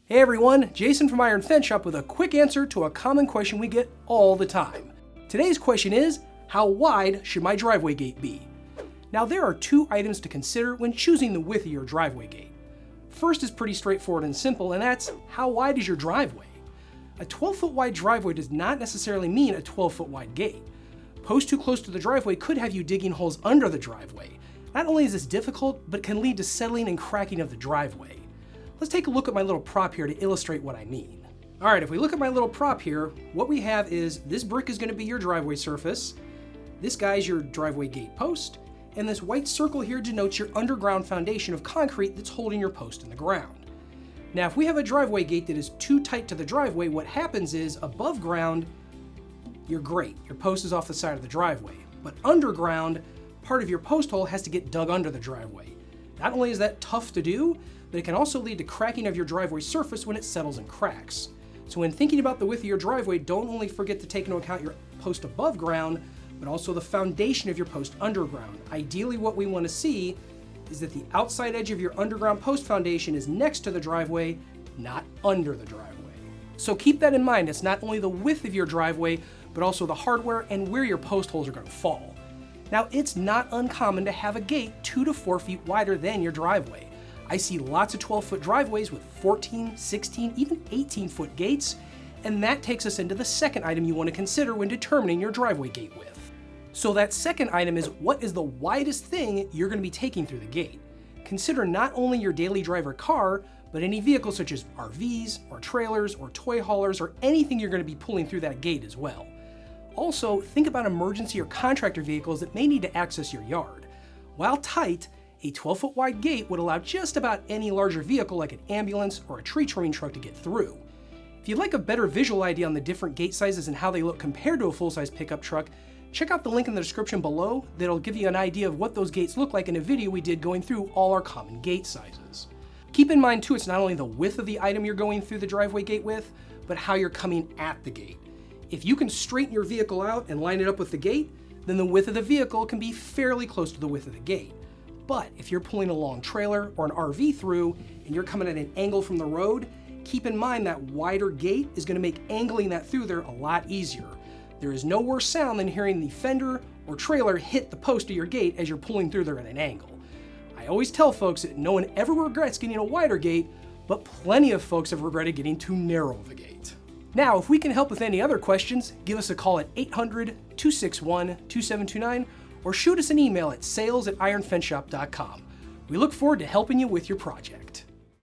Hey everyone, Jason from Iron Fence Shop with a quick answer to a common question we get all the time. Today's question is, how wide should my driveway gate be? Now there are two items to consider when choosing the width of your driveway gate. First is pretty straightforward and simple, and that's how wide is your driveway? A 12-foot wide driveway does not necessarily mean a 12-foot wide gate. Posts too close to the driveway could have you digging holes under the driveway. Not only is this difficult, but can lead to settling and cracking of the driveway. Let's take a look at my little prop here to illustrate what I mean. All right, if we look at my little prop here, what we have is this brick is going to be your driveway surface, this guy's your driveway gate post, and this white circle here denotes your underground foundation of concrete that's holding your post in the ground. Now, if we have a driveway gate that is too tight to the driveway, what happens is above ground, you're great. Your post is off the side of the driveway. But underground, part of your post hole has to get dug under the driveway. Not only is that tough to do, but it can also lead to cracking of your driveway surface when it settles and cracks. So when thinking about the width of your driveway, don't only forget to take into account your post above ground, but also the foundation of your post underground. Ideally, what we want to see is that the outside edge of your underground post foundation is next to the driveway, not under the driveway. So keep that in mind. It's not only the width of your driveway, but also the hardware and where your post holes are going to fall. Now, it's not uncommon to have a gate 2 to 4 feet wider than your driveway. I see lots of 12-foot driveways with 14, 16, even 18-foot gates, and that takes us into the second item you want to consider when determining your driveway gate width. So that second item is, what is the widest thing you're going to be taking through the gate? Consider not only your daily driver car, but any vehicle such as RVs or trailers or toy haulers or anything you're going to be pulling through that gate as well. Also, think about emergency or contractor vehicles that may need to access your yard. While tight, a 12-foot wide gate would allow just about any larger vehicle like an ambulance or a tree trimming truck to get through. If you'd like a better visual idea on the different gate sizes and how they look compared to a full-size pickup truck, check out the link in the description below that'll give you an idea of what those gates look like in a video we did going through all our common gate sizes. Keep in mind too, it's not only the width of the item you're going through the driveway gate with, but how you're coming at the gate. If you can straighten your vehicle out and line it up with the gate, then the width of the vehicle can be fairly close to the width of the gate. But if you're pulling a long trailer or an RV through and you're coming at an angle from the road, keep in mind that wider gate is going to make angling that through there a lot easier. There is no worse sound than hearing the fender or trailer hit the post of your gate as you're pulling through there at an angle. I always tell folks that no one ever regrets getting a wider gate, but plenty of folks have regretted getting too narrow of a gate. Now, if we can help with any other questions, give us a call at 800-261-2729 or shoot us an email at sales@ironfenceshop.com. We look forward to helping you with your project.